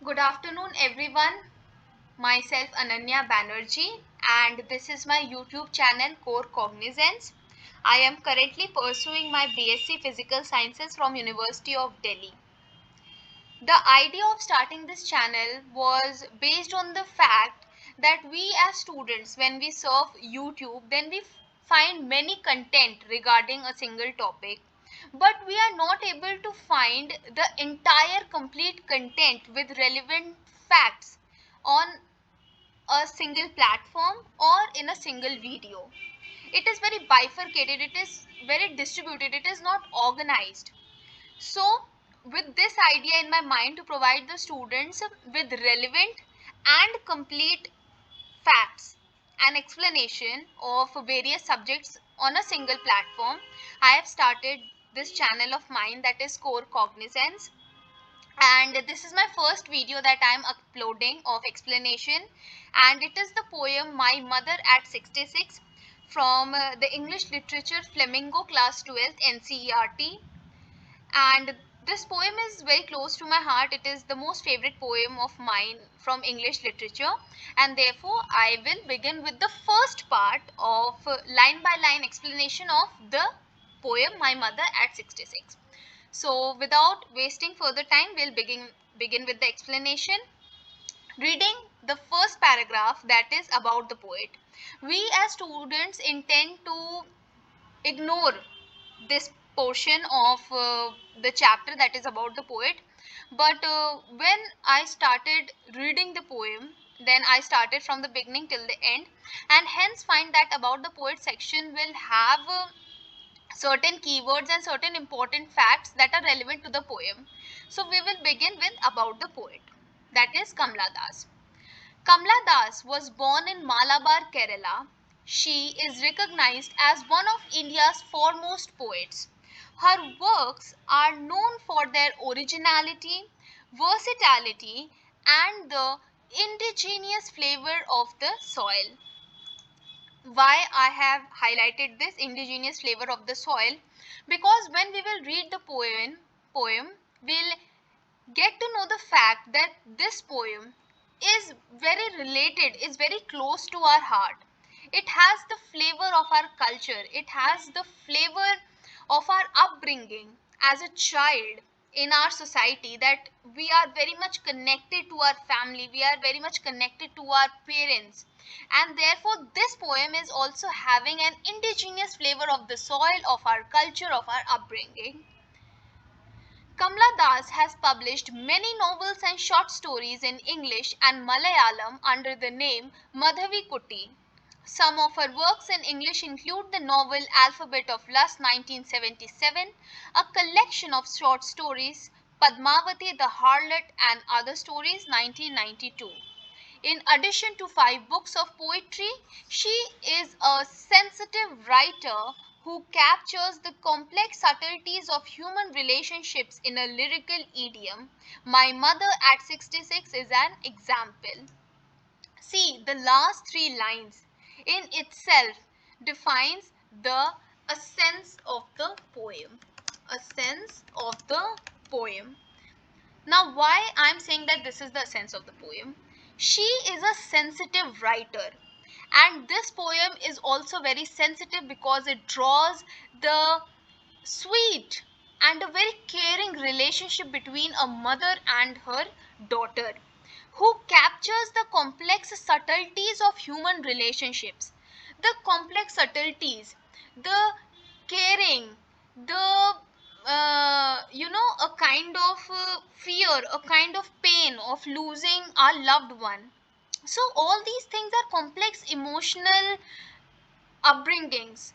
Good afternoon, everyone. Myself Ananya Banerjee, and this is my YouTube channel Core Cognizance. I am currently pursuing my BSc Physical Sciences from University of Delhi. The idea of starting this channel was based on the fact that we as students, when we surf YouTube, then we find many content regarding a single topic, but we are not able to find the entire complete content with relevant facts on a single platform or in a single video. It is very bifurcated, it is very distributed, it is not organized. So, with this idea in my mind to provide the students with relevant and complete facts and explanation of various subjects on a single platform, I have started this channel of mine, that is Core Cognizance. And this is my first video that I am uploading of explanation, and it is the poem My Mother at 66 from the English Literature Flamingo Class 12th NCERT. And this poem is very close to my heart. It is the most favorite poem of mine from English literature, and therefore I will begin with the first part of line by line explanation of the poem My Mother at 66. So without wasting further time, we'll begin with the explanation. Reading the first paragraph, that is about the poet. We as students intend to ignore this portion of the chapter that is about the poet, but when I started reading the poem, then I started from the beginning till the end, and hence find that about the poet section will have certain keywords and certain important facts that are relevant to the poem. So we will begin with about the poet, that is Kamla Das. Kamla Das was born in Malabar, Kerala. She is recognized as one of India's foremost poets. Her works are known for their originality, versatility, and the indigenous flavor of the soil. Why I have highlighted this indigenous flavor of the soil? Because when we will read the poem, we'll get to know the fact that this poem is very related, is very close to our heart. It has the flavor of our culture, it has the flavor of our upbringing as a child in our society, that we are very much connected to our family, we are very much connected to our parents, and therefore this poem is also having an indigenous flavor of the soil, of our culture, of our upbringing. Kamla Das has published many novels and short stories in English and Malayalam under the name Madhavi Kuti. Some of her works in English include the novel Alphabet of Lust 1977, a collection of short stories, Padmavati the Harlot and Other Stories 1992. In addition to 5 books of poetry, she is a sensitive writer who captures the complex subtleties of human relationships in a lyrical idiom. My Mother at 66 is an example. See, the last 3 lines in itself defines the essence of the poem. Essence of the poem. Now, why I'm saying that this is the essence of the poem? She is a sensitive writer, and this poem is also very sensitive because it draws the sweet and a very caring relationship between a mother and her daughter, who captures the complex subtleties of human relationships. The complex subtleties, the caring, the a kind of fear, a kind of pain of losing our loved one. So all these things are complex emotional upbringings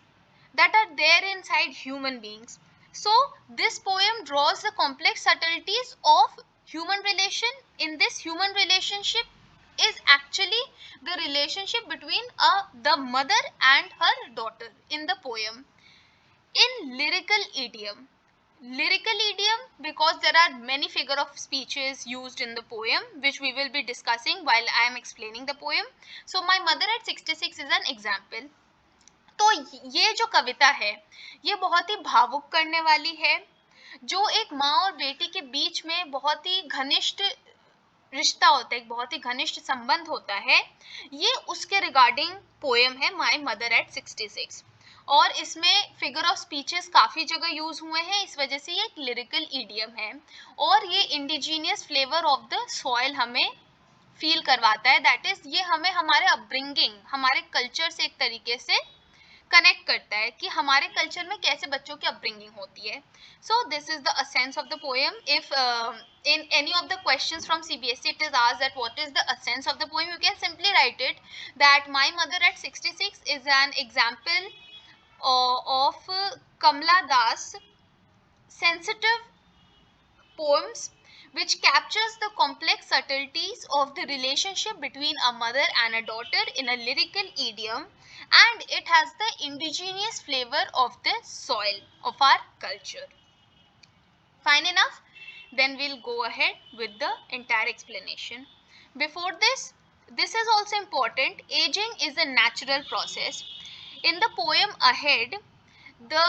that are there inside human beings. So this poem draws the complex subtleties of human relation. In this human relationship is actually the relationship between the mother and her daughter in the poem. In lyrical idiom, because there are many figure of speeches used in the poem, which we will be discussing while I am explaining the poem. So My Mother at 66 is an example. तो ये जो कविता है, ये बहुत ही भावुक करने वाली है, जो एक माँ और बेटी के बीच में बहुत ही घनिष्ठ रिश्ता होता है, एक बहुत ही घनिष्ठ संबंध होता है, ये उसके रिगार्डिंग पोएम है माई मदर एट 66। और इसमें फिगर ऑफ स्पीचेस काफी जगह यूज हुए हैं, इस वजह से ये एक लिरिकल ईडियम है और ये indigenous flavour of the soil हमें फील करवाता है। दैट इज ये हमें हमारे अपब्रिंगिंग, हमारे कल्चर से एक तरीके से कनेक्ट करता है कि हमारे कल्चर में कैसे बच्चों की अपब्रिंगिंग होती है। सो this is the असेंस of the poem. If in any of the questions from CBSE it is asked that what is the essence of the poem, you can simply write it that my mother at 66 is an example of Kamla Das sensitive poems which captures the complex subtleties of the relationship between a mother and a daughter in a lyrical idiom, and it has the indigenous flavor of the soil of our culture. Fine enough? Then we'll go ahead with the entire explanation. Before this is also important. Aging is a natural process. In the poem ahead, the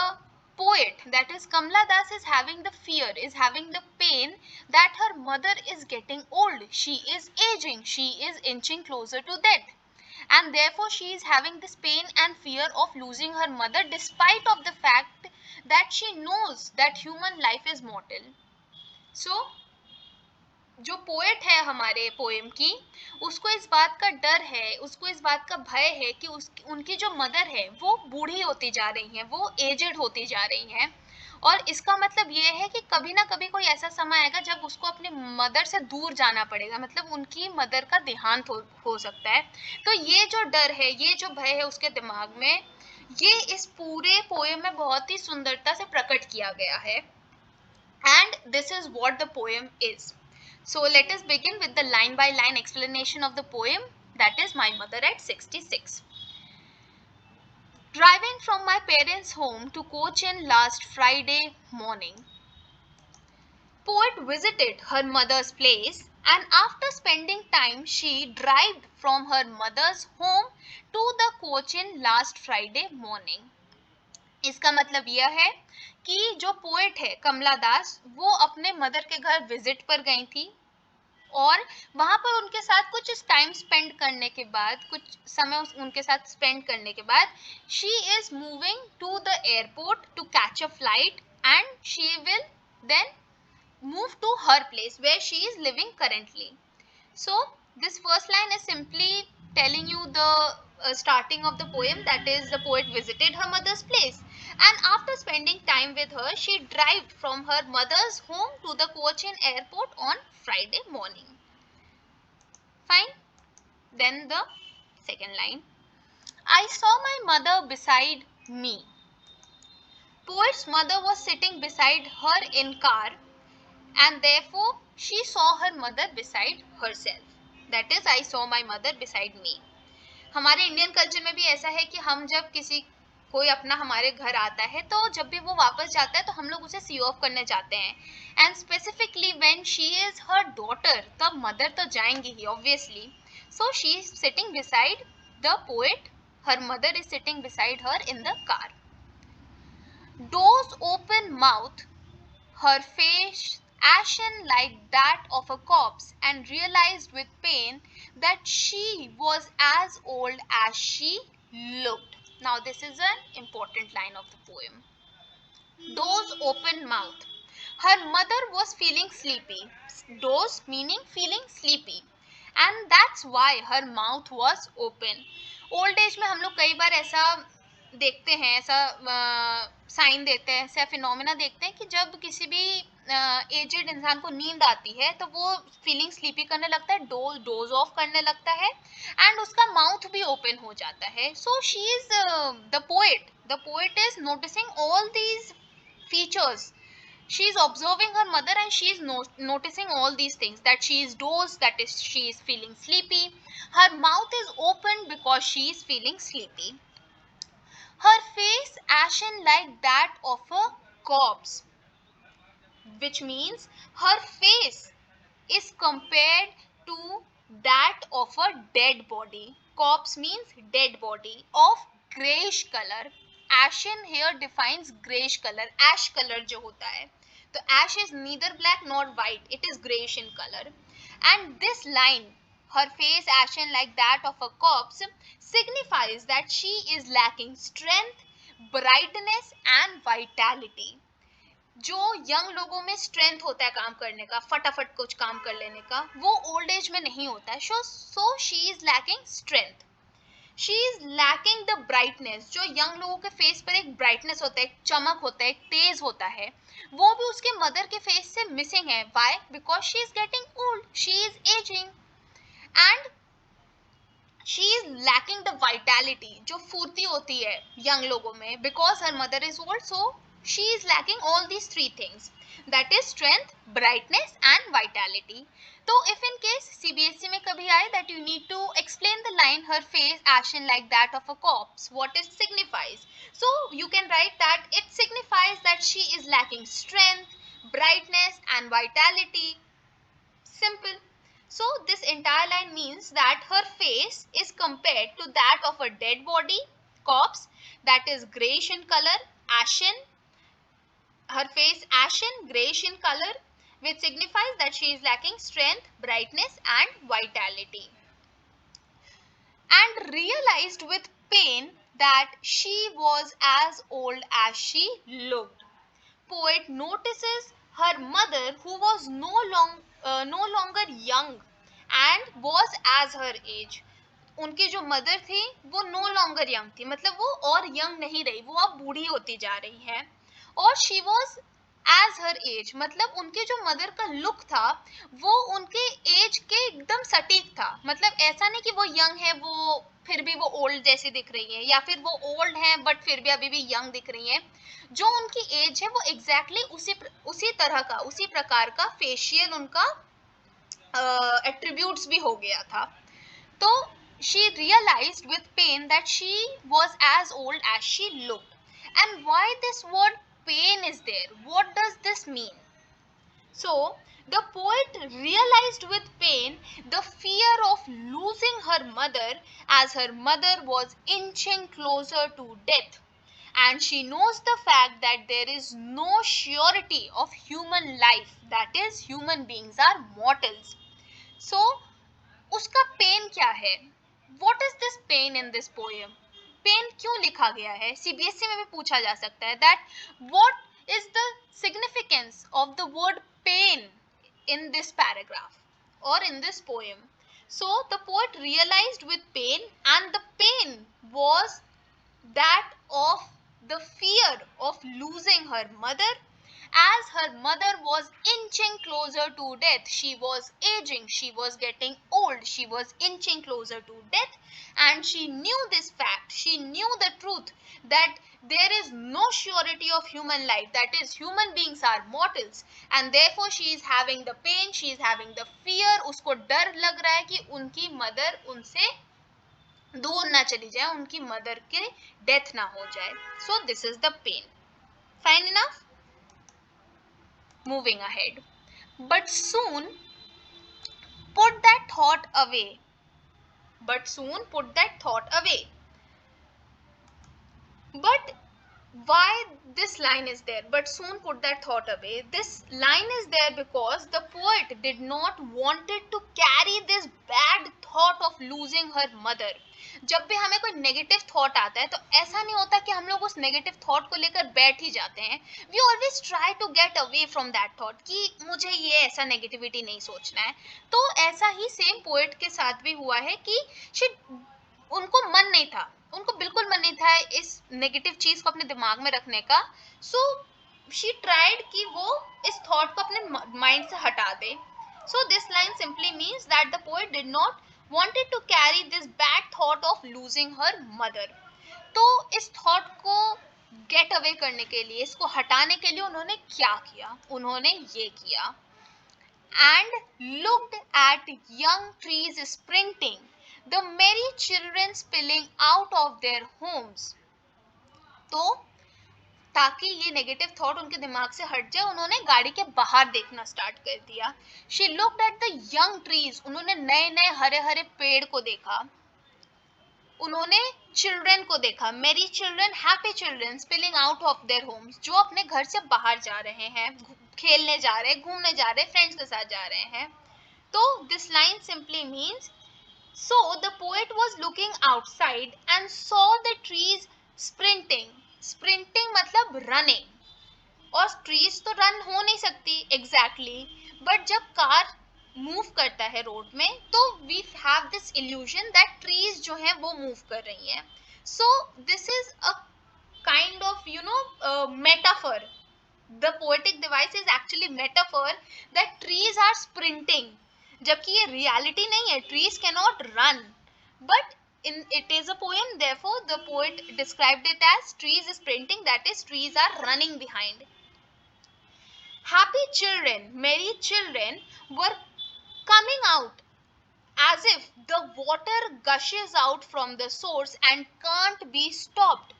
poet, that is Kamla Das, is having the fear, is having the pain that her mother is getting old. She is aging. She is inching closer to death. And therefore she is having this pain and fear of losing her mother despite of the fact that she knows that human life is mortal. So जो poet है हमारे poem की, उसको इस बात का डर है, उसको इस बात का भय है कि उनकी जो मदर है वो बूढ़ी होती जा रही हैं, वो एजेड होती जा रही हैं। और इसका मतलब ये है कि कभी ना कभी कोई ऐसा समय आएगा जब उसको अपनी मदर से दूर जाना पड़ेगा, मतलब उनकी मदर का देहांत हो सकता है। तो ये जो डर है, ये जो भय है उसके दिमाग में, ये इस पूरे पोएम में बहुत ही सुंदरता से प्रकट किया गया है। And this is what the poem is. So let us begin with the line by line explanation of the poem, that is My Mother at 66. Driving from my parents' home to Cochin last Friday morning, poet visited her mother's place, and after spending time she drove from her mother's home to the Cochin last Friday morning. इसका मतलब यह है कि जो poet है कमला दास, वो अपने mother के घर विजिट पर गई थी और वहां पर उनके साथ कुछ टाइम स्पेंड करने के बाद, कुछ समय उनके साथ स्पेंड करने के बाद, she is moving to the airport to catch a flight and she will then move to her place where she is living currently. So this first line is simply telling you the starting of the poem, that is the poet visited her mother's place and after spending time with her she drove from her mother's home to the Cochin airport on Friday morning. Fine. Then the second line, I saw my mother beside me. Poet's mother was sitting beside her in car and therefore she saw her mother beside herself. That is, I saw my mother beside me. हमारे Indian culture में भी ऐसा है कि हम जब किसी कोई अपना हमारे घर आता है तो जब भी वो वापस जाता है तो हम लोग उसे सी ऑफ करने जाते हैं। And specifically when she is her daughter, तब मदर तो जाएंगी ही obviously. So she is sitting beside the poet, her mother is sitting beside her in the car. Doors open mouth, her face ashen like that of a corpse, and realized with pain that she was as old as she looked. Now this is an important line of the poem. Doors open mouth. Her mother was feeling sleepy. Doors meaning feeling sleepy. And that's why her mouth was open. Old age में हम लोग कई बार ऐसा देखते हैं, ऐसा sign देते हैं, ऐसा फिनोमेना देखते हैं कि जब किसी भी एजेड इंसान को नींद आती है तो वो फीलिंग स्लीपी करने लगता है, डोज ऑफ करने लगता है एंड उसका माउथ भी ओपन हो जाता है. सो she is the poet is noticing all these features. She is observing her mother and she is noticing all these things, that she is dozed, that is she is feeling sleepy, her mouth is open because she is feeling sleepy, her face ashen like that of a corpse, which means her face is compared to that of a dead body. Corpse means dead body of grayish color. Ashen here defines grayish color. Ash color जो होता है, तो ash is neither black nor white, it is grayish in color. And this line, her face ashen like that of a corpse, signifies that she is lacking strength, brightness and vitality. जो young लोगों में strength होता है काम करने का, फटाफट कुछ काम कर लेने का, वो ओल्ड एज में नहीं होता है. सो she is lacking strength. She is lacking the brightness. जो यंग लोगों के फेस पर एक ब्राइटनेस होता है, एक चमक होता है, एक तेज होता है, वो भी उसके मदर के फेस से मिसिंग है. Why? Because she is getting old, she is ageing. And she is lacking the vitality, जो फुर्ती होती है यंग लोगों में, because her mother is old. So she is lacking all these three things, that is strength, brightness and vitality. So if in case CBSE में कभी आए that you need to explain the line her face ashen like that of a corpse, what it signifies, so you can write that it signifies that she is lacking strength, brightness and vitality. Simple. So this entire line means that her face is compared to that of a dead body, corpse, that is grayish in color, ashen. Her face ashen, grayish in color, which signifies that she is lacking strength, brightness and vitality. And realized with pain that she was as old as she looked. Poet notices her mother, who was no longer young and was as her age. उनकी जो mother थी वो no longer young थी, मतलब वो और young नहीं रही, वो अब बूढ़ी होती जा रही है. और she was as her age, मतलब उनके जो मदर का लुक था वो उनके एज के एकदम सटीक था. मतलब ऐसा नहीं कि वो यंग है वो फिर भी वो ओल्ड जैसी दिख रही है, या फिर वो ओल्ड है बट फिर भी अभी भी यंग दिख रही है. जो उनकी एज है वो एग्जैक्टली उसी तरह का, उसी प्रकार का फेशियल उनका एट्रीब्यूट्स भी हो गया था. तो she realized with pain that she was as old as she looked. And why this word pain is there? What does this mean? So, the poet realized with pain the fear of losing her mother, as her mother was inching closer to death. And she knows the fact that there is no surety of human life, that is, human beings are mortals. So, उसका pain क्या है? What is this pain in this poem? Pain क्यों लिखा गया है? CBSE में भी पूछा जा सकता है that what is the significance of the word pain in this paragraph or in this poem? So the poet realized with pain, and the pain was that of the fear of losing her mother. As her mother was inching closer to death, she was aging, she was getting old, she was inching closer to death, and she knew this fact, she knew the truth that there is no surety of human life, that is, human beings are mortals, and therefore she is having the pain, she is having the fear. उसको डर लग रहा है कि उनकी mother उनसे दूर ना चली जाए, उनकी मदर के डेथ ना हो जाए. So this is the pain. Fine enough. Moving ahead. But soon put that thought away. But soon put that thought away. But why this line is there? But soon put that thought away. This line is there because the poet did not wanted to carry this bad thought of losing her mother. जब भी हमें कोई negative thought आता है तो ऐसा नहीं होता कि हम लोग उस नेगेटिव थॉट को लेकर बैठ ही जाते हैं. We always try to get away from that thought कि मुझे ये ऐसा नेगेटिविटी नहीं सोचना है. तो ऐसा ही सेम पोएट के साथ भी हुआ है कि उनको मन नहीं था, उनको बिल्कुल मन नहीं था इस नेगेटिव चीज को अपने दिमाग में रखने का. सो शी ट्राइड कि वो इस थॉट को अपने माइंड से हटा दे. So this line simply means that the poet did not wanted to carry this bad thought of losing her mother. तो इस थॉट को गेट अवे करने के लिए, इसको हटाने के लिए उन्होंने क्या किया? उन्होंने ये किया. And looked at young trees sprinting, the merry children spilling out of their homes. तो ताकि ये नेगेटिव थॉट उनके दिमाग से हट जाए, उन्होंने गाड़ी के बाहर देखना स्टार्ट कर दिया. She looked at the young trees, उन्होंने नए नए हरे हरे पेड़ को देखा. उन्होंने चिल्ड्रन को देखा, मेरी children, happy children, spilling out of their homes, जो अपने घर से बाहर जा रहे हैं, खेलने जा रहे हैं, घूमने जा रहे हैं, फ्रेंड्स के साथ जा रहे हैं. तो this line simply means, so the poet was looking outside and saw the trees sprinting. Sprinting मतलब running. और ट्रीज तो रन हो नहीं सकती एग्जैक्टली, बट जब कार मूव करता है रोड में तो we have this illusion that trees जो है वो मूव कर रही हैं. So this is a kind of metaphor. The poetic device is actually metaphor that trees are sprinting, जबकि ये reality नहीं है. Trees cannot run, but it is a poem, therefore the poet described it as trees sprinting, that is trees are running behind. Happy children, merry children were coming out as if the water gushes out from the source and can't be stopped.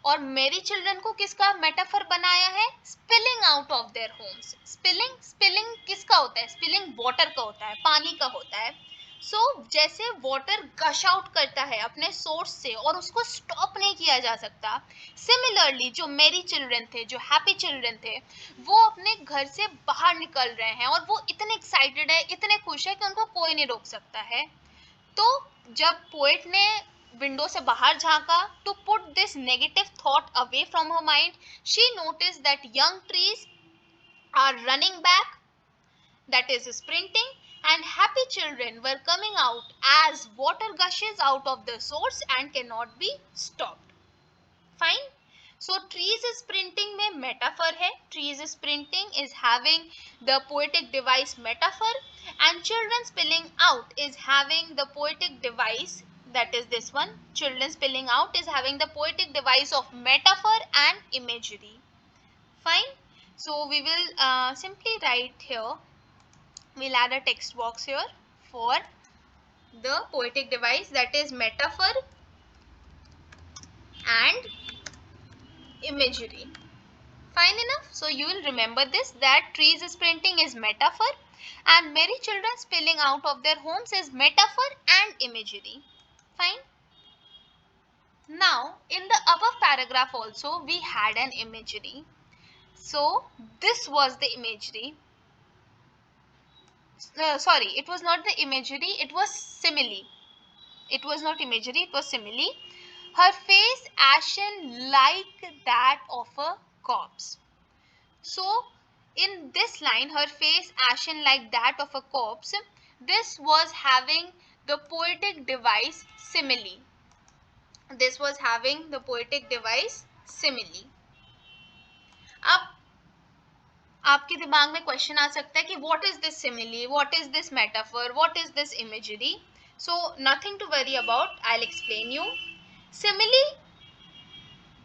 और मेरी children को किसका metaphor बनाया है? Spilling out of their Holmes. Spilling किसका होता है? Spilling water का होता है, पानी का होता है. सो जैसे वाटर गश आउट करता है अपने सोर्स से और उसको स्टॉप नहीं किया जा सकता, सिमिलरली जो मेरी चिल्ड्रन थे, जो हैप्पी चिल्ड्रन थे, वो अपने घर से बाहर निकल रहे हैं और वो इतने एक्साइटेड है, इतने खुश है कि उनको कोई नहीं रोक सकता है. तो जब पोएट ने विंडो से बाहर झांका to put this negative thought away from her mind, she notice that young trees are running back, that is sprinting, and happy children were coming out as water gushes out of the source and cannot be stopped. Fine. So trees sprinting में metaphor है. Trees sprinting is having the poetic device metaphor, and children spilling out is having the poetic device, that is this one. Children spilling out is having the poetic device of metaphor and imagery. Fine. So we will simply write here, we'll add a text box here for the poetic device, that is metaphor and imagery. Fine enough. So you will remember this, that trees sprinting is metaphor and merry children spilling out of their homes is metaphor and imagery. Fine. Now in the above paragraph also we had an imagery. So this was the imagery. Sorry, it was not the imagery, it was simile. It was not imagery, it was simile. Her face ashen like that of a corpse. So in this line, her face ashen like that of a corpse, this was having the poetic device simile. This was having the poetic device simile. अब आपके दिमाग में question आ सकता है कि what is this simile, what is this metaphor, what is this imagery. So nothing to worry about, I will explain you. Simile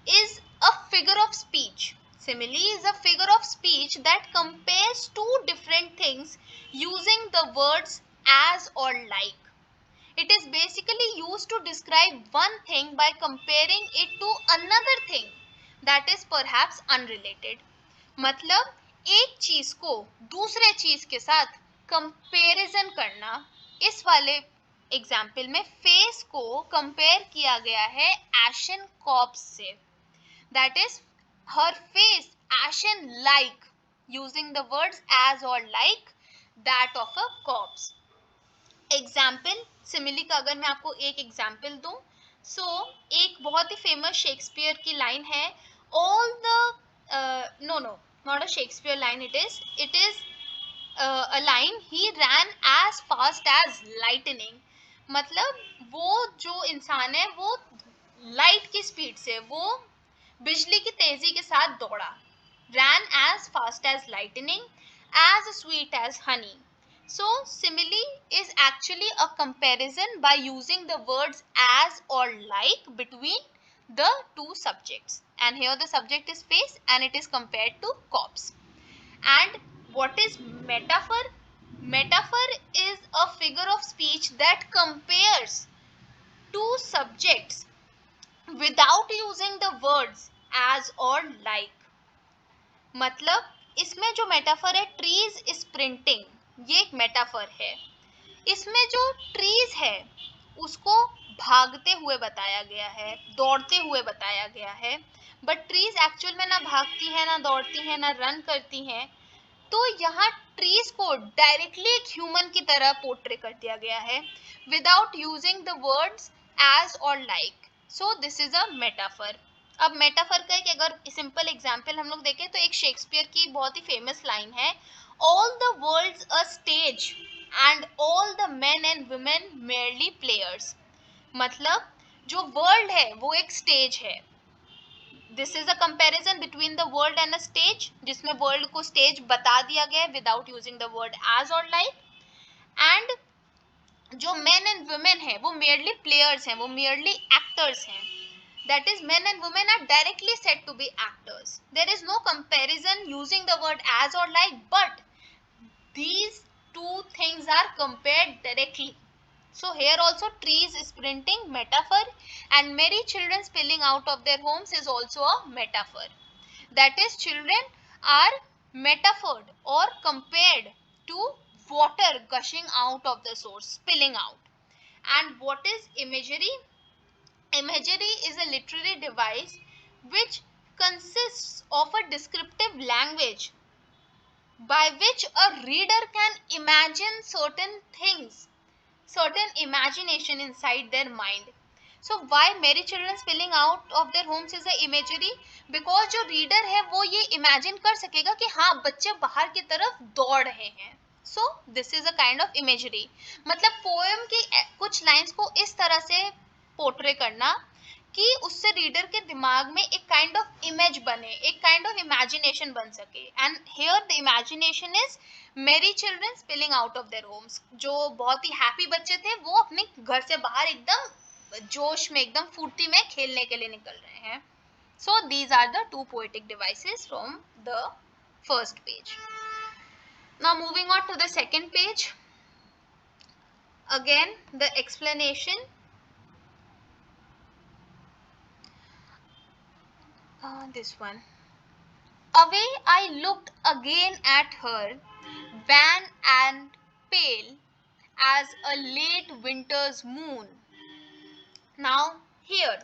is a figure of speech. Simile is a figure of speech that compares two different things using the words as or like. It is basically used to describe one thing by comparing it to another thing that is perhaps unrelated. मतलब एक चीज को दूसरे चीज के साथ comparison करना. इस वाले एग्जाम्पल में फेस को कंपेयर किया गया है एशन कॉप्स से. That is, her face ashen like, using the words as or like that of a corpse. Example, simile का अगर मैं आपको एक एग्जाम्पल दूं, सो एक बहुत ही फेमस शेक्सपियर की लाइन है, all the no not a Shakespeare line, it is a line, he ran as fast as lightning. मतलब वो जो इंसान है वो लाइट की स्पीड से, वो बिजली की तेजी के साथ दौड़ा. ran as fast as lightning, as sweet as honey. So simile is actually a comparison by using the words as or like between the two subjects, and here the subject is face and it is compared to corpse. And what is metaphor? Metaphor is a figure of speech that compares two subjects without using the words as or like. मतलब इसमें जो metaphor है trees sprinting, ये एक metaphor है. इसमें जो trees है उसको भागते हुए बताया गया है, दौड़ते हुए बताया गया है, बट ट्रीज एक्चुअल में ना भागती है, ना दौड़ती है, ना रन करती हैं. तो यहाँ ट्रीज को डायरेक्टली एक ह्यूमन की तरह पोर्ट्रे कर दिया गया है without using the words as और like. So this is a metaphor. अब मेटाफर का एक अगर सिंपल एग्जांपल हम लोग देखें तो एक शेक्सपियर की बहुत ही फेमस लाइन है, all the world's a stage and all the men and women merely players. मतलब जो वर्ल्ड है वो एक स्टेज है. This is a comparison between the world and a stage, जिसमें वर्ल्ड को स्टेज बता दिया गया है without using the word as और लाइक. एंड जो मेन एंड वुमेन है वो मेयरली प्लेयर्स हैं, वो मेयरली एक्टर्स हैं. That is, men and women are directly said to be actors. There is no comparison using the word as or like, but these two things are compared directly. So here also trees is printing metaphor, and merry children spilling out of their homes is also a metaphor. That is, children are metaphored or compared to water gushing out of the source, spilling out. And what is imagery? Imagery is a literary device which consists of a descriptive language by which a reader can imagine certain things, certain imagination inside their mind. So why merry children spilling out of their homes is a imagery? Because जो reader है वो ये imagine कर सकेगा कि हाँ बच्चे बाहर की तरफ दौड़ रहे हैं. So this is a kind of imagery. मतलब poem की कुछ lines को इस तरह से पोर्ट्रे करना कि उससे रीडर के दिमाग में एक काइंड ऑफ इमेज बने, एक काइंड ऑफ इमेजिनेशन बन सके. And here the imagination is merry children spilling out of their homes. जो बहुत ही हैप्पी बच्चे थे वो अपने घर से बाहर एकदम जोश में, एकदम फुर्ती में खेलने के लिए निकल रहे हैं. So these are the two poetic devices from the first page. Now moving on to the second page. Again the explanation. This one. Away I looked again at her, wan and pale as a late winter's moon. Now here,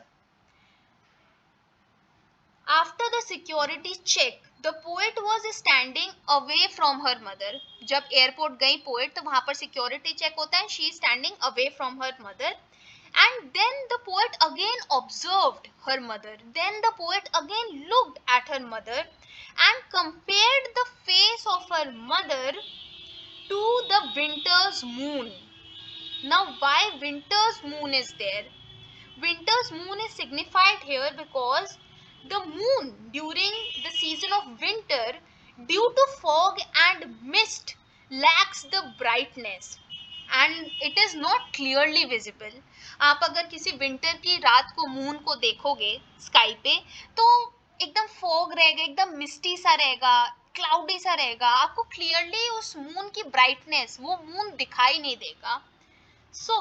after the security check, the poet was standing away from her mother. जब airport गई poet तो वहां पर security check होता है. She is standing away from her mother. And then the poet again observed her mother. Then the poet again looked at her mother and compared the face of her mother to the winter's moon. Now why winter's moon is there? Winter's moon is signified here because the moon during the season of winter, due to fog and mist, lacks the brightness and it is not clearly visible. आप अगर किसी winter की रात को moon को देखोगे sky पे तो एकदम फॉग रहेगा, एकदम मिस्टी सा रहेगा, क्लाउडी सा रहेगा. आपको क्लियरली उस मून की ब्राइटनेस, वो मून दिखाई नहीं देगा. So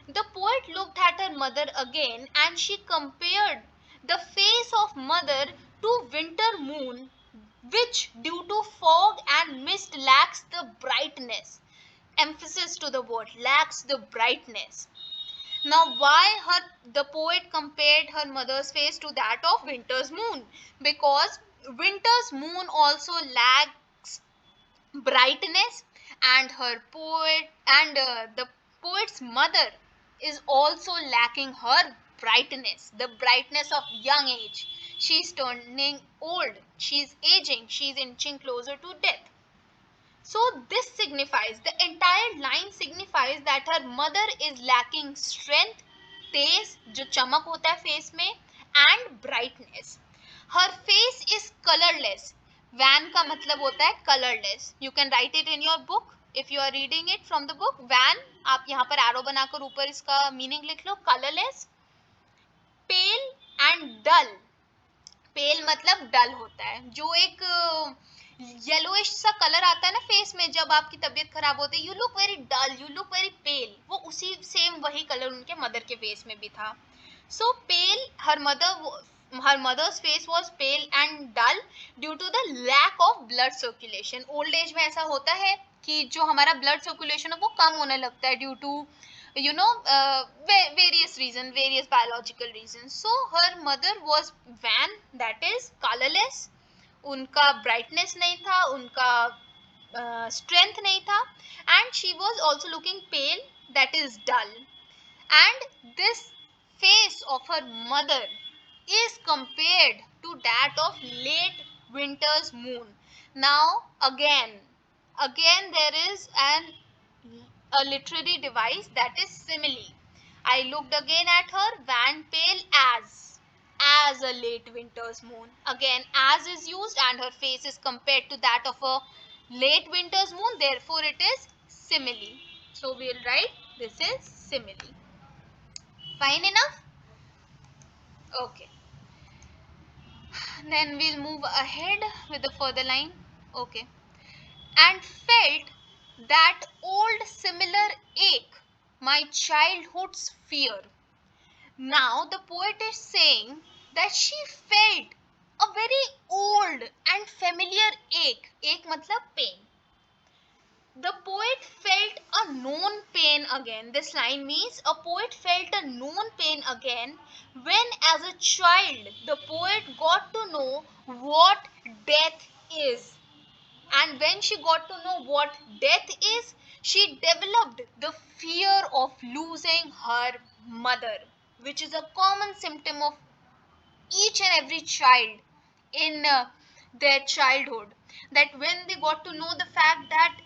the poet looked at her mother again and she compared the face of mother to winter moon, which due to fog and mist lacks the brightness. Emphasis to the word lacks the brightness. Now why the poet compared her mother's face to that of winter's moon? Because winter's moon also lacks brightness, and the poet's mother is also lacking her brightness, the brightness of young age. She is turning old, she is aging, she is inching closer to death. So this signifies, the entire line signifies that her mother is lacking strength, तेज जो चमक होता है face में, and brightness. Her face is colorless. Van का मतलब होता है colorless. You can write it in your book if you are reading it from the book. Van, आप यहाँ पर arrow बनाकर ऊपर इसका meaning लिख लो, colorless. Pale and dull. Pale मतलब dull होता है. जो एक येलोइश सा कलर आता है ना फेस में जब आपकी तबीयत खराब होती है, you look very dull, you look very pale, वो उसी सेम वही कलर उनके मदर के फेस में भी था. सो पेल, her mother's face was pale and dull due to the lack of blood circulation. Old age में ऐसा होता है कि जो हमारा ब्लड सर्कुलेशन है वो कम होने लगता है due to various reasons, various biological reasons. So her mother was wan, that is colorless. उनका ब्राइटनेस नहीं था, उनका strength नहीं था, and she was also looking pale, that is dull. And this face of her mother is compared to that of late winter's moon. Now again there is a literary device, that is simile. I looked again at her, wan pale as a late winter's moon. Again, as is used, and her face is compared to that of a late winter's moon, therefore it is simile. So we'll write this is simile. Fine enough? Okay. Then we'll move ahead with the further line. Okay. And felt that old similar ache, my childhood's fear. Now the poet is saying that she felt a very old and familiar ache. Ache matlab pain. The poet felt a known pain again. This line means a poet felt a known pain again when, as a child, the poet got to know what death is. And when she got to know what death is, she developed the fear of losing her mother, which is a common symptom of each and every child in their childhood. That when they got to know the fact that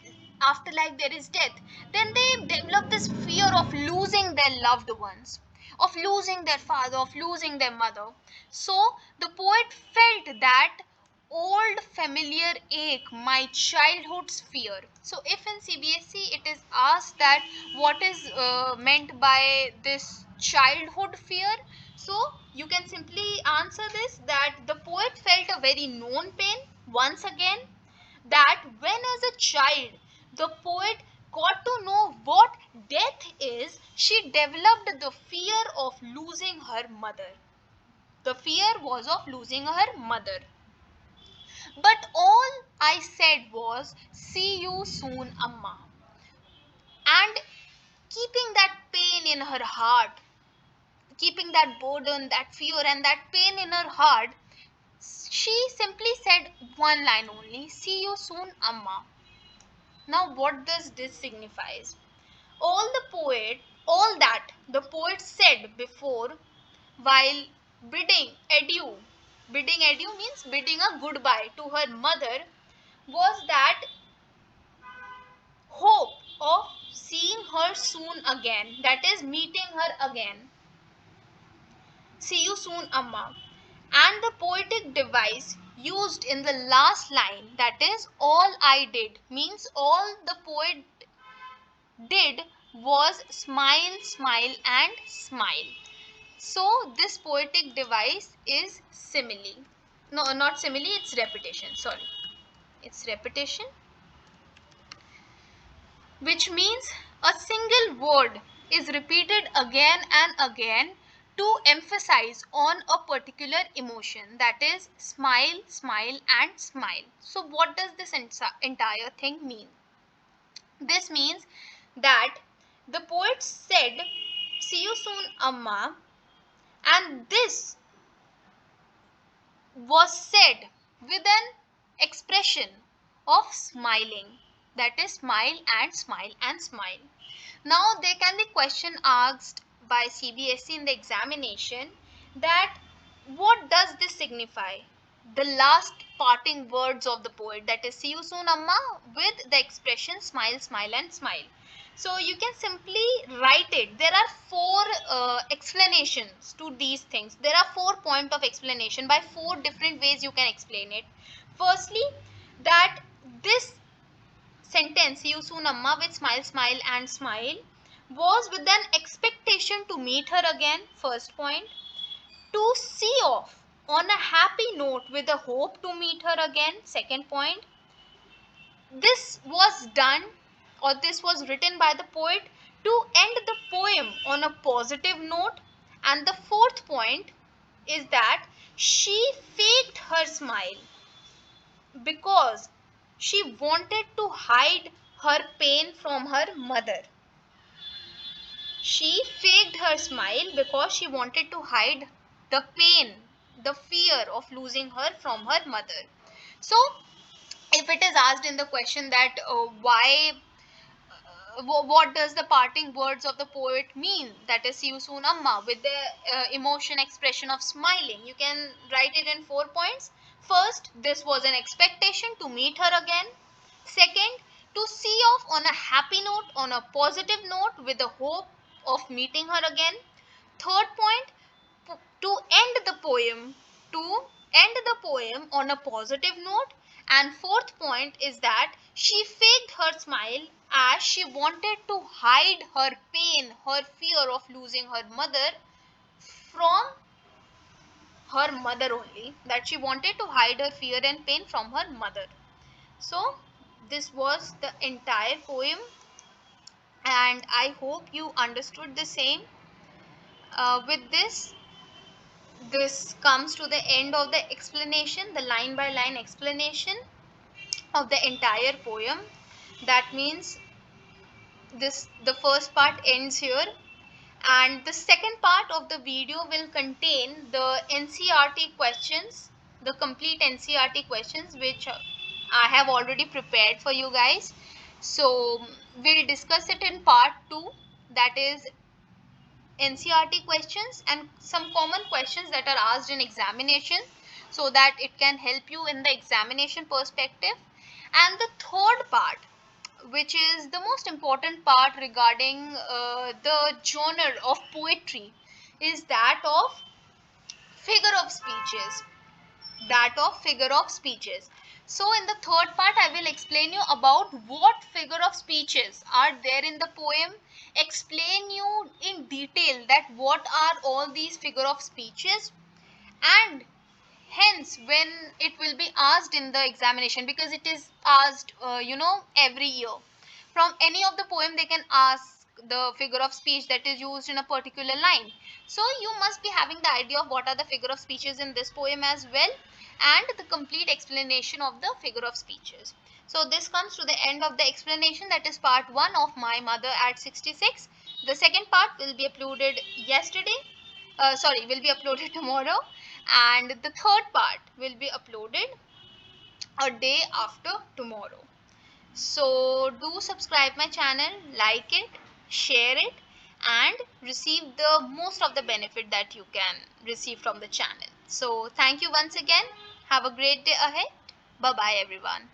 after life there is death, then they develop this fear of losing their loved ones, of losing their father, of losing their mother. So the poet felt that old familiar ache, my childhood's fear. So if in CBSE it is asked that what is meant by this childhood fear, so you can simply answer this that the poet felt a very known pain once again, that when as a child the poet got to know what death is, she developed the fear of losing her mother. The fear was of losing her mother. But all I said was, see you soon, Amma. And keeping that pain in her heart, keeping that burden, that fear, and that pain in her heart, she simply said one line only, see you soon, Amma. Now, what does this signifies? All that the poet said before while bidding adieu means bidding a goodbye to her mother, was that hope of seeing her soon again, that is meeting her again. See you soon, Amma. And the poetic device used in the last line, that is all I did, means all the poet did was smile, smile, and smile. So this poetic device is simile. No, not simile, it's repetition. Sorry. It's repetition, which means a single word is repeated again and again to emphasize on a particular emotion, that is smile, smile, and smile. So what does this entire thing mean? This means that the poet said, see you soon, Amma, and this was said with an expression of smiling, that is smile and smile and smile. Now there can be question asked by CBSE in the examination that what does this signify? The last parting words of the poet, that is see you soon, Amma, with the expression smile, smile, and smile. So you can simply write it. There are four explanations to these things. There are 4 points of explanation. By 4 different ways you can explain it. Firstly, that this sentence, see you soon, Amma, with smile, smile, and smile, was with an expectation to meet her again, first point. To see off on a happy note with a hope to meet her again, second point. This was done, or this was written by the poet to end the poem on a positive note. And the fourth point is that she faked her smile because she wanted to hide her pain from her mother. She faked her smile because she wanted to hide the pain, the fear of losing her from her mother. So if it is asked in the question that why what does the parting words of the poet mean, that is see you soon amma, with the emotion expression of smiling, you can write it in 4 points. First, this was an expectation to meet her again. Second, to see off on a happy note, on a positive note, with the hope of meeting her again. Third point, to end the poem, to end the poem on a positive note. And fourth point is that she faked her smile as she wanted to hide her pain, her fear of losing her mother from her mother only, that she wanted to hide her fear and pain from her mother. So this was the entire poem, and I hope you understood the same. With this comes to the end of the explanation, the line by line explanation of the entire poem. That means this, the first part ends here, and the second part of the video will contain the NCERT questions, the complete NCERT questions, which I have already prepared for you guys. So we'll discuss it in part 2, that is NCERT questions and some common questions that are asked in examination, so that it can help you in the examination perspective. And the third part, which is the most important part regarding the genre of poetry, is that of figure of speeches, that of figure of speeches. So in the third part I will explain you about what figure of speeches are there in the poem, explain you in detail that what are all these figure of speeches, and hence when it will be asked in the examination, because it is asked every year, from any of the poem they can ask the figure of speech that is used in a particular line. So you must be having the idea of what are the figure of speeches in this poem as well, and the complete explanation of the figure of speeches. So this comes to the end of the explanation, that is part 1 of My Mother at 66. The second part will be uploaded will be uploaded tomorrow, and the third part will be uploaded a day after tomorrow. So do subscribe my channel, like it, share it, and receive the most of the benefit that you can receive from the channel. So thank you once again. Have a great day ahead. Bye bye everyone.